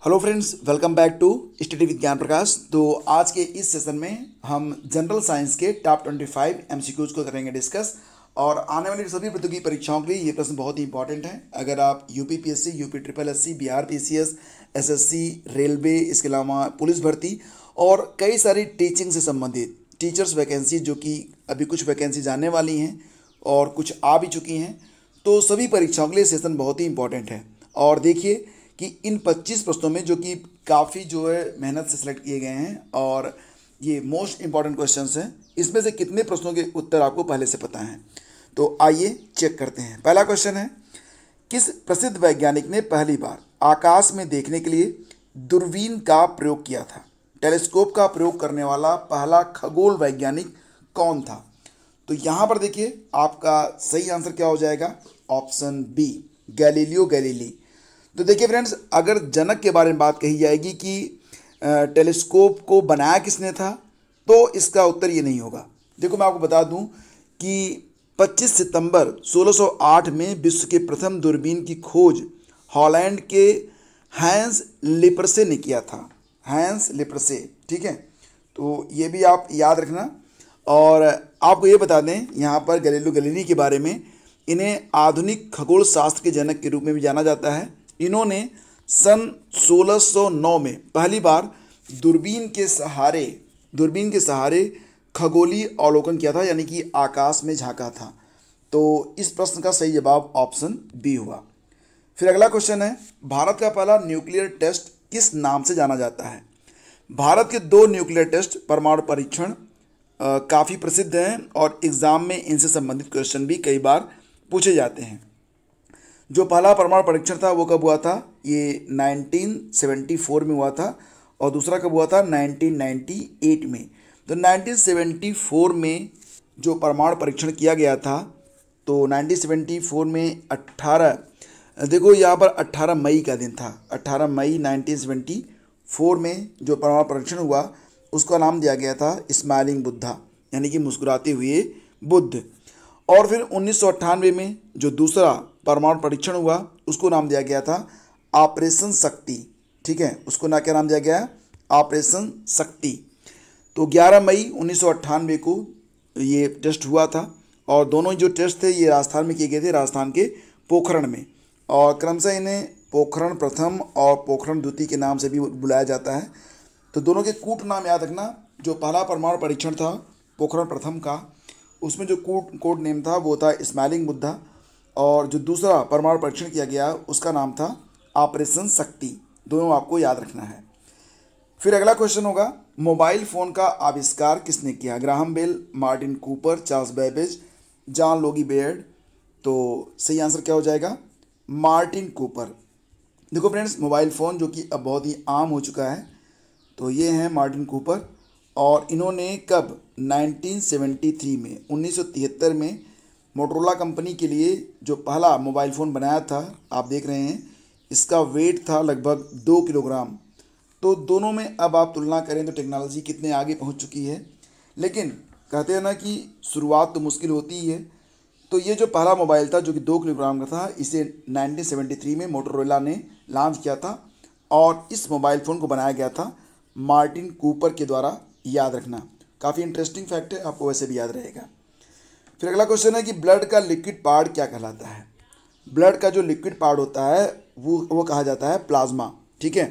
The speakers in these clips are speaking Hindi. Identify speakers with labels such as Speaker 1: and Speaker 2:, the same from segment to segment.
Speaker 1: Hello friends, welcome back to study with Gyan Prakash. तो आज के इस सेशन में हम जनरल साइंस के टॉप 25 एमसीक्यूज को करेंगे डिस्कस। और आने वाली सभी प्रतियोगी परीक्षाओं के लिए ये प्रश्न बहुत ही इंपॉर्टेंट है। अगर आप UPPSC, UP triple SC, Bihar PCS, SSC, railway, इसके अलावा पुलिस भर्ती और कई सारी टीचिंग से संबंधित टीचर्स वैकेंसी, जो कि अभी कुछ वैकेंसी आने वाली हैं और कुछ आ भी चुकी हैं, तो सभी परीक्षाओं के लिए सेशन बहुत ही इंपॉर्टेंट है। और देखिए कि इन 25 प्रश्नों में, जो कि काफ़ी जो है मेहनत से सिलेक्ट किए गए हैं और ये मोस्ट इंपॉर्टेंट क्वेश्चंस हैं, इसमें से कितने प्रश्नों के उत्तर आपको पहले से पता हैं। तो आइए चेक करते हैं। पहला क्वेश्चन है, किस प्रसिद्ध वैज्ञानिक ने पहली बार आकाश में देखने के लिए दूरबीन का प्रयोग किया था? टेलीस्कोप का प्रयोग करने वाला पहला खगोल वैज्ञानिक कौन था? तो यहाँ पर देखिए आपका सही आंसर क्या हो जाएगा, ऑप्शन बी, गैलीलियो गैलीली। तो देखिए फ्रेंड्स, अगर जनक के बारे में बात कही जाएगी कि टेलीस्कोप को बनाया किसने था, तो इसका उत्तर ये नहीं होगा। देखो मैं आपको बता दूं कि 25 सितंबर 1608 में विश्व के प्रथम दूरबीन की खोज हॉलैंड के हैंस लिपरसे ने किया था। हैंस लिपरसे, ठीक है, तो ये भी आप याद रखना। और आपको ये बता दें यहाँ पर गैलीलियो गैलीली के बारे में, इन्हें आधुनिक खगोल शास्त्र के जनक के रूप में भी जाना जाता है। इन्होंने सन 1609 में पहली बार दूरबीन के सहारे खगोलीय अवलोकन किया था, यानी कि आकाश में झांका था। तो इस प्रश्न का सही जवाब ऑप्शन बी हुआ। फिर अगला क्वेश्चन है, भारत का पहला न्यूक्लियर टेस्ट किस नाम से जाना जाता है? भारत के 2 न्यूक्लियर टेस्ट परमाणु परीक्षण काफ़ी प्रसिद्ध हैं और एग्ज़ाम में इनसे संबंधित क्वेश्चन भी कई बार पूछे जाते हैं। जो पहला परमाणु परीक्षण था वो कब हुआ था? ये 1974 में हुआ था। और दूसरा कब हुआ था? 1998 में। तो 1974 में जो परमाणु परीक्षण किया गया था, तो 1974 में 18, देखो यहाँ पर 18 मई का दिन था। 18 मई 1974 में जो परमाणु परीक्षण हुआ उसका नाम दिया गया था स्माइलिंग बुद्धा, यानी कि मुस्कुराते हुए बुद्ध। और फिर 1998 में जो दूसरा परमाणु परीक्षण हुआ उसको नाम दिया गया था ऑपरेशन शक्ति, ठीक है, उसको क्या नाम दिया गया? ऑपरेशन शक्ति। तो 11 मई 1998 को ये टेस्ट हुआ था और दोनों जो टेस्ट थे ये राजस्थान में किए गए थे, राजस्थान के पोखरण में। और क्रमशः इन्हें पोखरण प्रथम और पोखरण द्वितीय के नाम से भी बुलाया जाता है। तो दोनों के कूट नाम याद रखना। जो पहला परमाणु परीक्षण था पोखरण प्रथम का, उसमें जो कोड नेम था वो था स्माइलिंग बुद्धा, और जो दूसरा परमाणु परीक्षण किया गया उसका नाम था ऑपरेशन शक्ति। दोनों आपको याद रखना है। फिर अगला क्वेश्चन होगा, मोबाइल फ़ोन का आविष्कार किसने किया? Graham Bell, Martin Cooper, Charles Babbage, John Logie Baird. तो सही आंसर क्या हो जाएगा? Martin Cooper. देखो फ्रेंड्स, मोबाइल फ़ोन जो कि अब बहुत ही आम हो चुका है, तो ये हैं मार्टिन कूपर। और इन्होंने कब? 1973 में, 1973 में मोटरोला कंपनी के लिए जो पहला मोबाइल फ़ोन बनाया था, आप देख रहे हैं, इसका वेट था लगभग 2 किलोग्राम। तो दोनों में अब आप तुलना करें तो टेक्नोलॉजी कितने आगे पहुंच चुकी है। लेकिन कहते हैं ना कि शुरुआत तो मुश्किल होती ही है। तो ये जो पहला मोबाइल था जो कि 2 किलोग्राम का था, इसे 1973 में मोटरोला ने लॉन्च किया था और इस मोबाइल फ़ोन को बनाया गया था मार्टिन कूपर के द्वारा। याद रखना, काफ़ी इंटरेस्टिंग फैक्ट है, आपको वैसे भी याद रहेगा। फिर अगला क्वेश्चन है कि ब्लड का लिक्विड पार्ट क्या कहलाता है? ब्लड का जो लिक्विड पार्ट होता है वो कहा जाता है प्लाज्मा, ठीक है।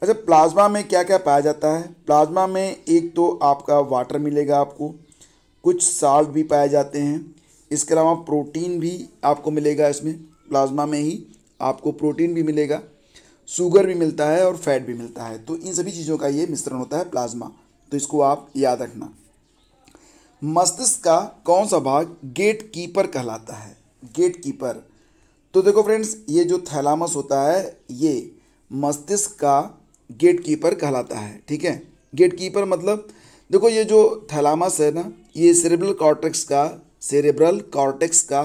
Speaker 1: अच्छा, प्लाज्मा में क्या क्या पाया जाता है? प्लाज्मा में एक तो आपका वाटर मिलेगा, आपको कुछ साल्ट भी पाए जाते हैं, इसके अलावा प्रोटीन भी आपको मिलेगा। इसमें प्लाज्मा में ही आपको प्रोटीन भी मिलेगा, शुगर भी मिलता है और फैट भी मिलता है। तो इन सभी चीज़ों का ये मिश्रण होता है प्लाज्मा। तो इसको आप याद रखना। मस्तिष्क का कौन सा भाग गेट कीपर कहलाता है? Gate keeper. तो देखो फ्रेंड्स, ये जो थैलामस होता है ये मस्तिष्क का गेट कीपर कहलाता है, ठीक है। गेट कीपर मतलब, देखो ये जो थैलामस है ना, ये सेरेब्रल कॉर्टेक्स का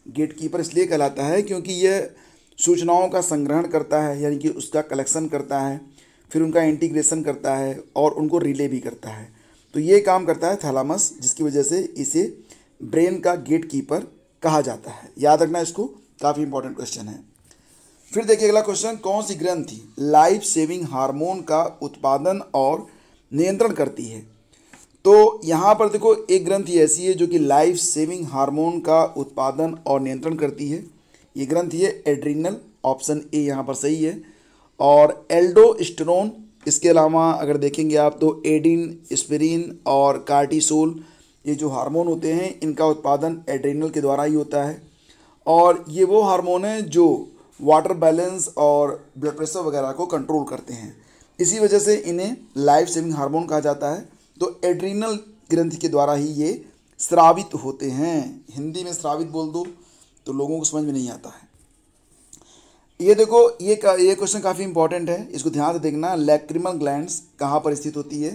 Speaker 1: गेट कीपर इसलिए कहलाता है क्योंकि यह सूचनाओं का संग्रहण करता है, यानी कि उसका कलेक्शन करता है, फिर उनका इंटीग्रेशन करता है और उनको रिले भी करता है। तो ये काम करता है थैलामस, जिसकी वजह से इसे ब्रेन का गेट कीपर कहा जाता है। याद रखना इसको, काफ़ी इंपॉर्टेंट क्वेश्चन है। फिर देखिए अगला क्वेश्चन, कौन सी ग्रंथि लाइफ सेविंग हार्मोन का उत्पादन और नियंत्रण करती है? तो यहाँ पर देखो एक ग्रंथि ऐसी है जो कि लाइफ सेविंग हार्मोन का उत्पादन और नियंत्रण करती है। ये ग्रंथि है एड्रीनल, ऑप्शन ए यहाँ पर सही है। और एल्डोस्टेरोन, इसके अलावा अगर देखेंगे आप तो एडिन, एस्पिरिन और कार्टिसोल, ये जो हार्मोन होते हैं इनका उत्पादन एड्रीनल के द्वारा ही होता है। और ये वो हार्मोन है जो वाटर बैलेंस और ब्लड प्रेशर वगैरह को कंट्रोल करते हैं, इसी वजह से इन्हें लाइफ सेविंग हार्मोन कहा जाता है। तो एड्रीनल ग्रंथि के द्वारा ही ये स्रावित होते हैं। हिंदी में स्रावित बोल दो तो लोगों को समझ में नहीं आता है। ये देखो ये क्वेश्चन काफ़ी इंपॉर्टेंट है, इसको ध्यान से देखना। लैक्रिमल ग्लैंड्स कहाँ पर स्थित होती है?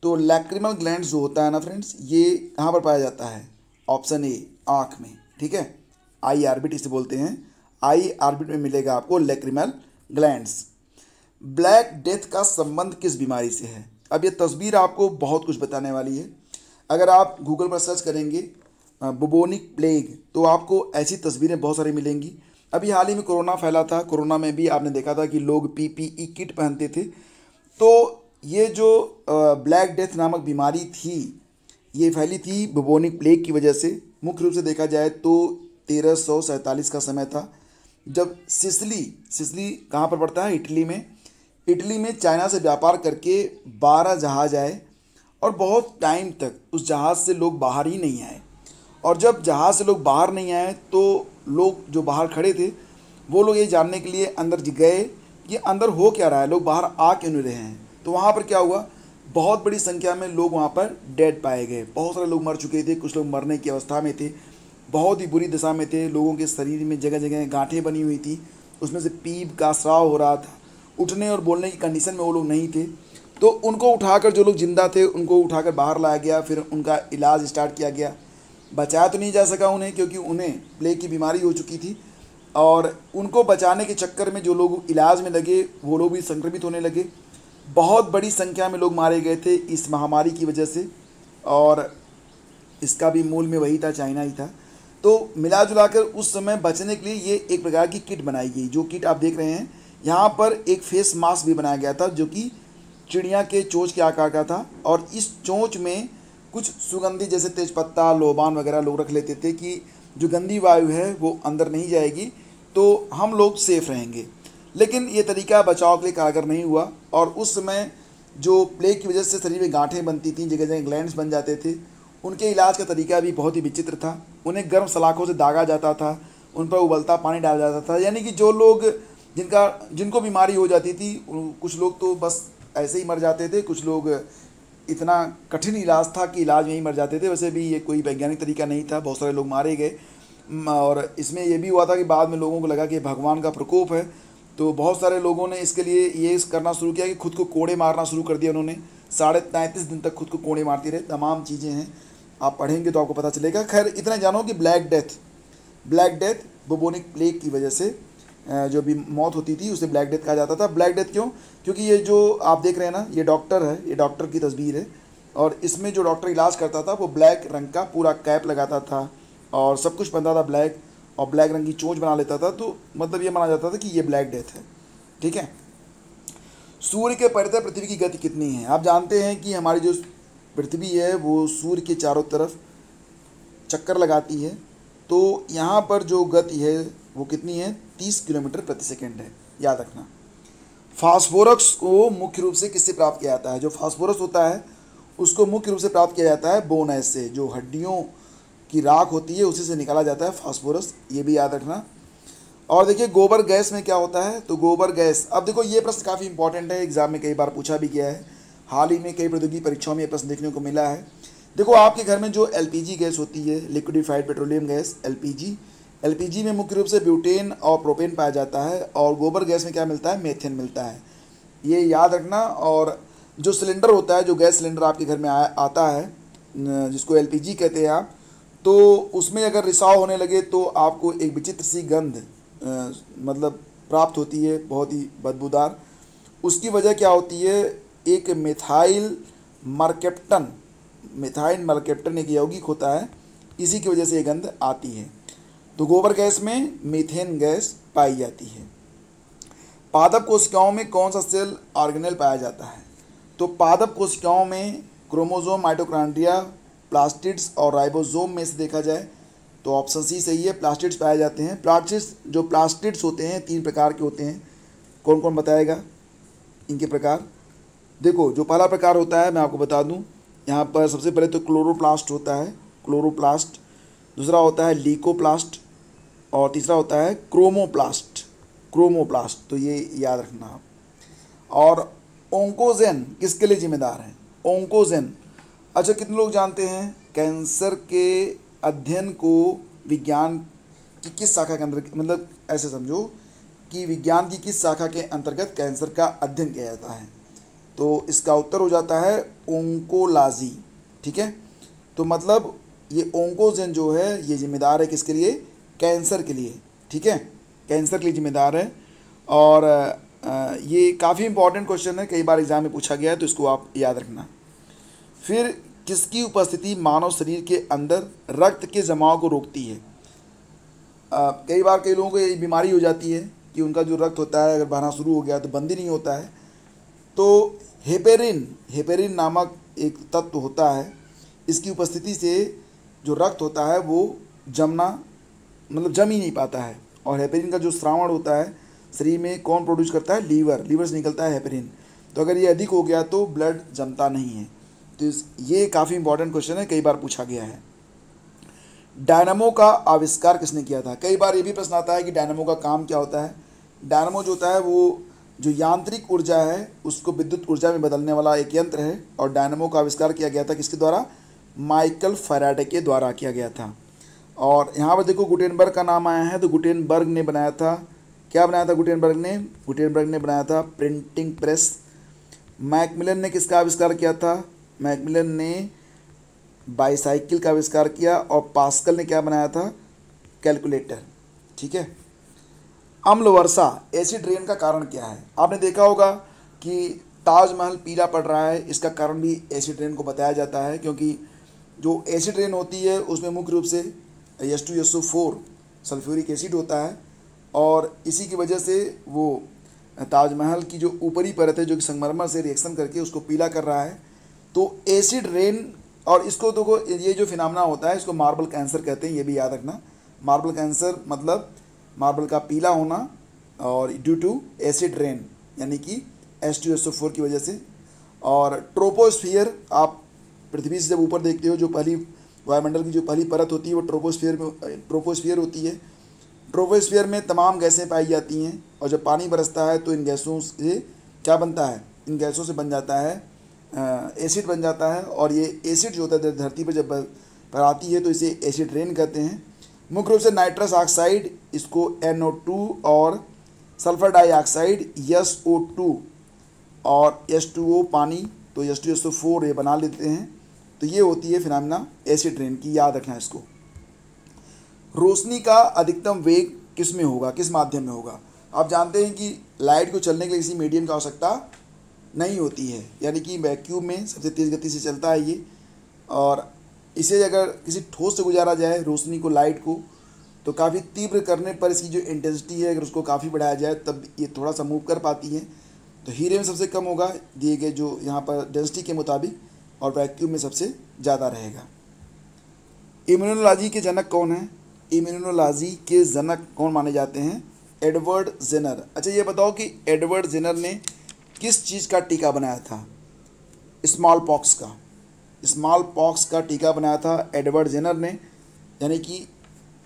Speaker 1: तो लैक्रिमल ग्लैंड्स जो होता है ना फ्रेंड्स, ये कहाँ पर पाया जाता है? ऑप्शन ए, आँख में। ठीक है, आई आर्बिट इसे बोलते हैं। आई आर्बिट में मिलेगा आपको लैक्रिमल ग्लैंड्स। ब्लैक डेथ का संबंध किस बीमारी से है? अब ये तस्वीर आपको बहुत कुछ बताने वाली है। अगर आप गूगल पर सर्च करेंगे बुबोनिक प्लेग तो आपको ऐसी तस्वीरें बहुत सारी मिलेंगी। अभी हाल ही में कोरोना फैला था, कोरोना में भी आपने देखा था कि लोग पीपीई किट पहनते थे। तो ये जो ब्लैक डेथ नामक बीमारी थी, ये फैली थी बुबोनिक प्लेग की वजह से। मुख्य रूप से देखा जाए तो 1347 का समय था, जब सिसिली कहाँ पर पड़ता है? इटली में चाइना से व्यापार करके 12 जहाज आए और बहुत टाइम तक उस जहाज़ से लोग बाहर ही नहीं आए। और जब जहाज़ से लोग बाहर नहीं आए तो लोग जो बाहर खड़े थे वो लोग ये जानने के लिए अंदर गए कि अंदर हो क्या रहा है, लोग बाहर आ क्यों नहीं रहे हैं। तो वहाँ पर क्या हुआ, बहुत बड़ी संख्या में लोग वहाँ पर डेड पाए गए। बहुत सारे लोग मर चुके थे, कुछ लोग मरने की अवस्था में थे, बहुत ही बुरी दशा में थे। लोगों के शरीर में जगह जगह गांठें बनी हुई थी, उसमें से पीप का स्राव हो रहा था। उठने और बोलने की कंडीशन में वो लोग नहीं थे। तो उनको उठाकर, जो लोग जिंदा थे उनको उठाकर बाहर लाया गया, फिर उनका इलाज स्टार्ट किया गया। बचाया तो नहीं जा सका उन्हें, क्योंकि उन्हें प्लेग की बीमारी हो चुकी थी। और उनको बचाने के चक्कर में जो लोग इलाज में लगे वो लोग भी संक्रमित होने लगे। बहुत बड़ी संख्या में लोग मारे गए थे इस महामारी की वजह से, और इसका भी मूल में वही था, चाइना ही था। तो मिला जुला कर उस समय बचने के लिए ये एक प्रकार की किट बनाई गई। जो किट आप देख रहे हैं यहाँ पर, एक फेस मास्क भी बनाया गया था जो कि चिड़िया के चोंच के आकार का था। और इस चोंच में कुछ सुगंधी जैसे तेजपत्ता, लोबान वगैरह लोग रख लेते थे कि जो गंदी वायु है वो अंदर नहीं जाएगी, तो हम लोग सेफ रहेंगे। लेकिन ये तरीका बचाव के लिए कारगर नहीं हुआ। और उस समय जो प्लेग की वजह से शरीर में गांठें बनती थीं, जगह जगह ग्लैंड्स बन जाते थे, उनके इलाज का तरीका भी बहुत ही विचित्र था। उन्हें गर्म सलाखों से दागा जाता था, उन पर उबलता पानी डाला जाता था। यानी कि जो लोग जिनको बीमारी हो जाती थी, कुछ लोग तो बस ऐसे ही मर जाते थे, कुछ लोग इतना कठिन इलाज था कि इलाज में ही मर जाते थे। वैसे भी ये कोई वैज्ञानिक तरीका नहीं था, बहुत सारे लोग मारे गए। और इसमें यह भी हुआ था कि बाद में लोगों को लगा कि भगवान का प्रकोप है, तो बहुत सारे लोगों ने इसके लिए ये करना शुरू किया कि खुद को कोड़े मारना शुरू कर दिया उन्होंने। 33.5 दिन तक खुद को कोड़े मारते रहे। तमाम चीज़ें हैं, आप पढ़ेंगे तो आपको पता चलेगा। खैर इतना जानो कि ब्लैक डेथ बुबोनिक प्लेग की वजह से जो भी मौत होती थी उसे ब्लैक डेथ कहा जाता था। ब्लैक डेथ क्यों? क्योंकि ये जो आप देख रहे हैं ना, ये डॉक्टर है, ये डॉक्टर की तस्वीर है। और इसमें जो डॉक्टर इलाज करता था वो ब्लैक रंग का पूरा कैप लगाता था और सब कुछ पहनता था ब्लैक, और ब्लैक रंग की चोंच बना लेता था। तो मतलब ये माना जाता था कि ये ब्लैक डेथ है। ठीक है। सूर्य के परितः पृथ्वी की गति कितनी है? आप जानते हैं कि हमारी जो पृथ्वी है वो सूर्य के चारों तरफ चक्कर लगाती है। तो यहाँ पर जो गति है वो कितनी है? 30 किलोमीटर प्रति सेकेंड है, याद रखना। फास्फोरस को मुख्य रूप से किससे प्राप्त किया जाता है? जो फास्फोरस होता है उसको मुख्य रूप से प्राप्त किया जाता है बोन एश से। जो हड्डियों की राख होती है उसी से निकाला जाता है फास्फोरस, ये भी याद रखना। और देखिए गोबर गैस में क्या होता है? तो गोबर गैस, अब देखो ये प्रश्न काफ़ी इंपॉर्टेंट है, एग्जाम में कई बार पूछा भी गया है। हाल ही में कई प्रतियोगी परीक्षाओं में ये प्रश्न देखने को मिला है। देखो आपके घर में जो एलपीजी गैस होती है, लिक्विडिफाइड पेट्रोलियम गैस, एलपीजी में मुख्य रूप से ब्यूटेन और प्रोपेन पाया जाता है। और गोबर गैस में क्या मिलता है? मीथेन मिलता है, ये याद रखना। और जो सिलेंडर होता है, जो गैस सिलेंडर आपके घर में आता है, जिसको एलपीजी कहते हैं आप, तो उसमें अगर रिसाव होने लगे तो आपको एक विचित्र सी गंध मतलब प्राप्त होती है, बहुत ही बदबूदार। उसकी वजह क्या होती है? एक मिथाइल मरकेप्टन एक यौगिक होता है, इसी की वजह से ये गंध आती है। तो गोबर गैस में मीथेन गैस पाई जाती है। पादप कोशिकाओं में कौन सा सेल ऑर्गेनेल पाया जाता है? तो पादप कोशिकाओं में क्रोमोसोम, माइटोकॉन्ड्रिया, प्लास्टिड्स और राइबोसोम में से देखा जाए तो ऑप्शन सी सही है, प्लास्टिड्स पाए जाते हैं। प्लास्टिड्स होते हैं 3 प्रकार के होते हैं। कौन कौन बताएगा इनके प्रकार? देखो, जो पहला प्रकार होता है मैं आपको बता दूं, यहाँ पर सबसे पहले तो क्लोरोप्लास्ट होता है, क्लोरोप्लास्ट। दूसरा होता है लीकोप्लास्ट और तीसरा होता है क्रोमोप्लास्ट। तो ये याद रखना आप। और ओंकोजेन किसके लिए जिम्मेदार है? ओंकोजेन, अच्छा कितने लोग जानते हैं कैंसर के अध्ययन को विज्ञान की किस शाखा के अंदर, मतलब ऐसे समझो कि विज्ञान की किस शाखा के अंतर्गत कैंसर का अध्ययन किया जाता है? तो इसका उत्तर हो जाता है ओंकोलॉजी। ठीक है, तो मतलब ये ओंकोजेन जो है ये जिम्मेदार है किसके लिए? कैंसर के लिए। ठीक है, कैंसर के लिए जिम्मेदार है। और ये काफ़ी इंपॉर्टेंट क्वेश्चन है, कई बार एग्जाम में पूछा गया है, तो इसको आप याद रखना। फिर किसकी उपस्थिति मानव शरीर के अंदर रक्त के जमाव को रोकती है? कई बार कई लोगों को ये बीमारी हो जाती है कि उनका जो रक्त होता है अगर बहना शुरू हो गया तो बंद ही नहीं होता है। तो हेपेरिन नामक एक तत्व होता है, इसकी उपस्थिति से जो रक्त होता है वो जम ही नहीं पाता है। और हेपेरिन का जो स्रावण होता है शरीर में कौन प्रोड्यूस करता है? लीवर से निकलता है हेपेरिन। तो अगर ये अधिक हो गया तो ब्लड जमता नहीं है। तो ये काफ़ी इंपॉर्टेंट क्वेश्चन है, कई बार पूछा गया है। डायनामो का आविष्कार किसने किया था? कई बार ये भी प्रश्न आता है कि डायनामो का काम क्या होता है। डायनामो जो होता है वो जो यांत्रिक ऊर्जा है उसको विद्युत ऊर्जा में बदलने वाला एक यंत्र है। और डायनामो का आविष्कार किया गया था किसके द्वारा? माइकल फैराडे के द्वारा किया गया था। और यहाँ पर देखो गुटेनबर्ग का नाम आया है, तो गुटेनबर्ग ने बनाया था, क्या बनाया था गुटेनबर्ग ने बनाया था प्रिंटिंग प्रेस। मैकमिलन ने किसका आविष्कार किया था? मैकमिलन ने बाईसाइकिल का आविष्कार किया। और पास्कल ने क्या बनाया था? कैलकुलेटर। ठीक है, अम्ल वर्षा, एसिड रेन का कारण क्या है? आपने देखा होगा कि ताजमहल पीला पड़ रहा है, इसका कारण भी एसिड रेन को बताया जाता है, क्योंकि जो एसिड रेन होती है उसमें मुख्य रूप से H2SO4 सल्फ्यूरिक एसिड होता है। और इसी की वजह से वो ताजमहल की जो ऊपरी परत है जो कि संगमरमर से रिएक्शन करके उसको पीला कर रहा है। तो एसिड रेन, और इसको देखो ये जो फिनोमेना होता है इसको मार्बल कैंसर कहते हैं, ये भी याद रखना। मार्बल कैंसर मतलब मार्बल का पीला होना और ड्यू टू एसिड रेन, यानी कि H2SO4 की वजह से। और ट्रोपोस्फियर, आप पृथ्वी से जब ऊपर देखते हो जो पहली वायुमंडल की जो पहली परत होती है वो ट्रोपोस्फियर होती है। ट्रोपोस्फियर में तमाम गैसें पाई जाती हैं, और जब पानी बरसता है तो इन गैसों से क्या बनता है? इन गैसों से बन जाता है एसिड बन जाता है। और ये एसिड जो होता है धरती पर जब पर आती है तो इसे एसिड रेन कहते हैं। मुख्य रूप से नाइट्रस ऑक्साइड, इसको NO2, और सल्फर डाइऑक्साइड SO2, और H2O पानी, तो H2SO4 ये बना लेते हैं। तो ये होती है फिनोमेना एसिड रेन की, याद रखना इसको। रोशनी का अधिकतम वेग किस में होगा, किस माध्यम में होगा? आप जानते हैं कि लाइट को चलने के लिए किसी मीडियम की आवश्यकता नहीं होती है, यानी कि वैक्यूम में सबसे तेज़ गति से चलता है ये। और इसे अगर किसी ठोस से गुजारा जाए रोशनी को, लाइट को, तो काफ़ी तीव्र करने पर इसकी जो इंटेंसिटी है अगर उसको काफ़ी बढ़ाया जाए तब ये थोड़ा सा मूव कर पाती है। तो हीरे में सबसे कम होगा दिए गए जो यहाँ पर डेंसिटी के मुताबिक, और वैक्यूम में सबसे ज़्यादा रहेगा। इम्यूनोलॉजी के जनक कौन है? इम्यूनोलॉजी के जनक कौन माने जाते हैं? Edward Jenner. अच्छा ये बताओ कि एडवर्ड जेनर ने किस चीज़ का टीका बनाया था? स्मॉल पॉक्स का। स्मॉल पॉक्स का टीका बनाया था एडवर्ड जेनर ने, यानी कि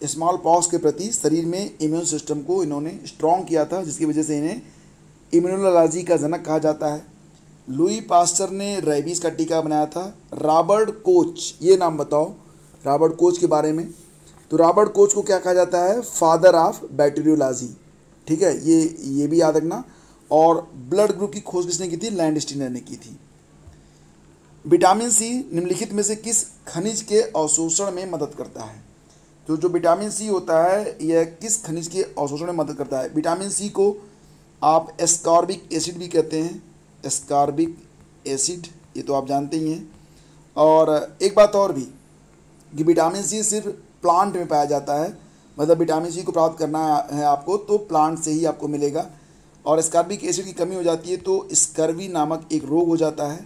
Speaker 1: स्मॉल पॉक्स के प्रति शरीर में इम्यून सिस्टम को इन्होंने स्ट्रॉन्ग किया था, जिसकी वजह से इन्हें इम्यूनोलॉजी का जनक कहा जाता है। लुई पास्चर ने रेबीज़ का टीका बनाया था। रॉबर्ट कोच, ये नाम बताओ रॉबर्ट कोच के बारे में। तो रॉबर्ट कोच को क्या कहा जाता है? Father of bacteriology. ठीक है, ये भी याद रखना। और ब्लड ग्रुप की खोज किसने की थी? लैंडस्टीनर ने की थी। विटामिन सी निम्नलिखित में से किस खनिज के अवशोषण में मदद करता है? तो जो विटामिन सी होता है यह किस खनिज के अवशोषण में मदद करता है? विटामिन सी को आप एस्कॉर्बिक एसिड भी कहते हैं, एस्कॉर्बिक एसिड, ये तो आप जानते ही हैं। और एक बात और भी कि विटामिन सी सिर्फ प्लांट में पाया जाता है, मतलब विटामिन सी को प्राप्त करना है आपको तो प्लांट से ही आपको मिलेगा। और स्कॉर्बिक एसिड की कमी हो जाती है तो स्कर्वी नामक एक रोग हो जाता है।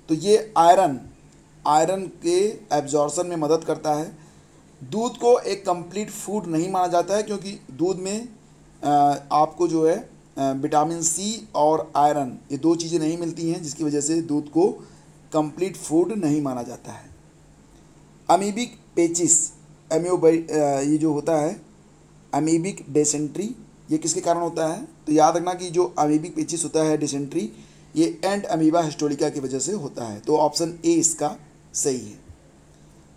Speaker 1: तो ये आयरन के एब्जॉर्प्शन में मदद करता है। दूध को एक कंप्लीट फूड नहीं माना जाता है क्योंकि दूध में आपको जो है विटामिन सी और आयरन ये दो चीज़ें नहीं मिलती हैं, जिसकी वजह से दूध को कंप्लीट फूड नहीं माना जाता है। अमीबिक पेचिस ये जो होता है अमीबिक डिसेंट्री, ये किसके कारण होता है? तो याद रखना कि जो अमीबिक पेचिस होता है डिसेंट्री, ये एंड अमीबा हिस्टोरिका की वजह से होता है। तो ऑप्शन ए इसका सही है।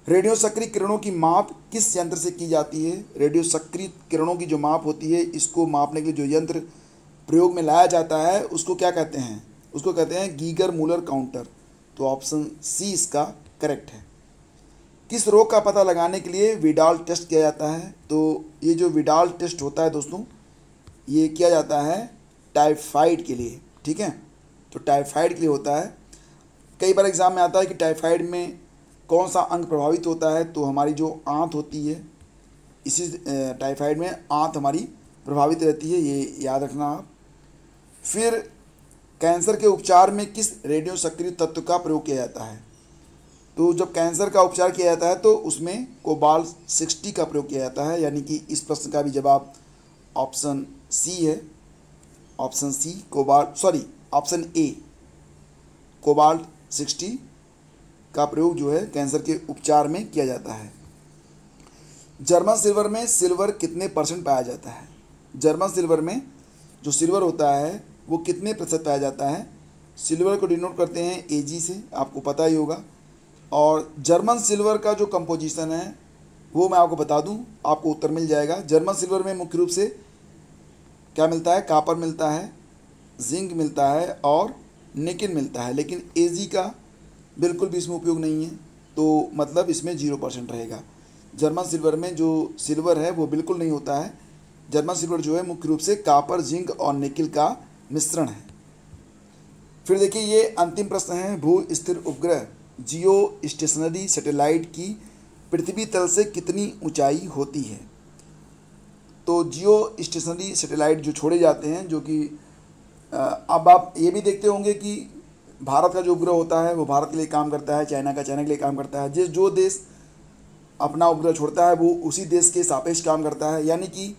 Speaker 1: रेडियो सक्रिय किरणों की माप किस यंत्र से की जाती है? रेडियो सक्रिय किरणों की जो माप होती है, इसको मापने के लिए जो यंत्र प्रयोग में लाया जाता है उसको क्या कहते हैं? उसको कहते हैं गीगर मूलर काउंटर। तो ऑप्शन सी इसका करेक्ट है। किस रोग का पता लगाने के लिए विडाल टेस्ट किया जाता है? तो ये जो विडाल टेस्ट होता है दोस्तों, ये किया जाता है टाइफाइड के लिए, ठीक है। तो टाइफाइड के लिए होता है। कई बार एग्जाम में आता है कि टाइफाइड में कौन सा अंग प्रभावित होता है? तो हमारी जो आंत होती है, इसी टाइफाइड में आंत हमारी प्रभावित रहती है, ये याद रखना आप। फिर कैंसर के उपचार में किस रेडियो सक्रिय तत्व का प्रयोग किया जाता है? तो जब कैंसर का उपचार किया जाता है तो उसमें कोबाल्ट-60 का प्रयोग किया जाता है, यानी कि इस प्रश्न का भी जवाब ऑप्शन सी है। ऑप्शन सी ऑप्शन ए कोबाल्ट-60 का प्रयोग जो है कैंसर के उपचार में किया जाता है। जर्मन सिल्वर में सिल्वर कितने % पाया जाता है? जर्मन सिल्वर में जो सिल्वर होता है वो कितने प्रतिशत पाया जाता है? सिल्वर को डिनोट करते हैं Ag से, आपको पता ही होगा। और जर्मन सिल्वर का जो कंपोजिशन है वो मैं आपको बता दूं, आपको उत्तर मिल जाएगा। जर्मन सिल्वर में मुख्य रूप से क्या मिलता है? कापर मिलता है, जिंक मिलता है और निकेल मिलता है, लेकिन Ag का बिल्कुल भी इसमें उपयोग नहीं है, तो मतलब इसमें 0% रहेगा। जर्मन सिल्वर में जो सिल्वर है वो बिल्कुल नहीं होता है। जर्मन सिल्वर जो है मुख्य रूप से कापर, जिंक और निकेल का मिश्रण है। फिर देखिए ये अंतिम प्रश्न है, भू स्थिर उपग्रह जियो स्टेशनरी सैटेलाइट की पृथ्वी तल से कितनी ऊंचाई होती है? तो जियो स्टेशनरी सैटेलाइट जो छोड़े जाते हैं, जो कि अब आप ये भी देखते होंगे कि भारत का जो उपग्रह होता है वो भारत के लिए काम करता है, चाइना का चाइना के लिए काम करता है। जो देश अपना उपग्रह छोड़ता है वो उसी देश के सापेक्ष काम करता है, यानी कि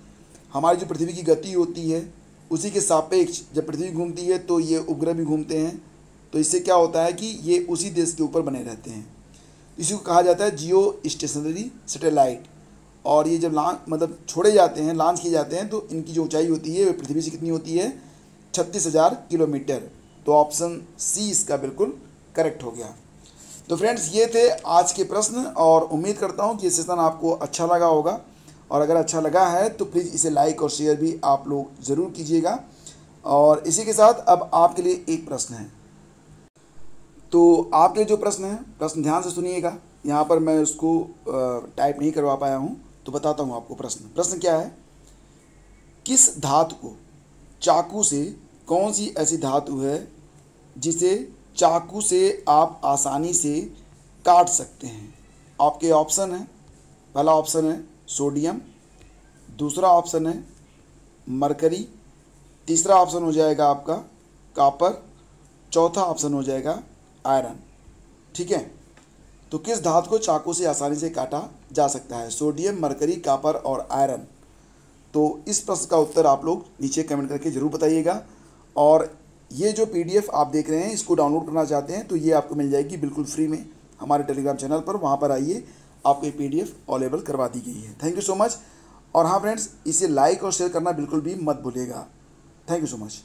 Speaker 1: हमारी जो पृथ्वी की गति होती है उसी के सापेक्ष जब पृथ्वी घूमती है तो ये उपग्रह भी घूमते हैं। तो इससे क्या होता है कि ये उसी देश के ऊपर बने रहते हैं। इसी को कहा जाता है जियो स्टेशनरी सैटेलाइट। और ये जब छोड़े जाते हैं, लॉन्च किए जाते हैं, तो इनकी जो ऊंचाई होती है वो पृथ्वी से कितनी होती है? 36,000 किलोमीटर। तो ऑप्शन सी इसका बिल्कुल करेक्ट हो गया। तो फ्रेंड्स ये थे आज के प्रश्न और उम्मीद करता हूँ कि ये सेशन आपको अच्छा लगा होगा। और अगर अच्छा लगा है तो प्लीज़ इसे लाइक और शेयर भी आप लोग ज़रूर कीजिएगा। और इसी के साथ अब आपके लिए एक प्रश्न है। तो आपके जो प्रश्न है, प्रश्न ध्यान से सुनिएगा। यहाँ पर मैं उसको टाइप नहीं करवा पाया हूँ, तो बताता हूँ आपको प्रश्न क्या है। किस धातु को चाकू से, कौन सी ऐसी धातु है जिसे चाकू से आप आसानी से काट सकते हैं? आपके ऑप्शन है, पहला ऑप्शन है सोडियम, दूसरा ऑप्शन है मरकरी, तीसरा ऑप्शन हो जाएगा आपका कापर, चौथा ऑप्शन हो जाएगा आयरन। ठीक है, तो किस धातु को चाकू से आसानी से काटा जा सकता है? सोडियम, मरकरी, कापर और आयरन। तो इस प्रश्न का उत्तर आप लोग नीचे कमेंट करके ज़रूर बताइएगा। और ये जो PDF आप देख रहे हैं, इसको डाउनलोड करना चाहते हैं तो ये आपको मिल जाएगी बिल्कुल फ्री में हमारे टेलीग्राम चैनल पर। वहाँ पर आइए, आपको ये PDF अवेलेबल करवा दी गई है। Thank you so much. और हाँ फ्रेंड्स, इसे लाइक और शेयर करना बिल्कुल भी मत भूलिएगा। Thank you so much.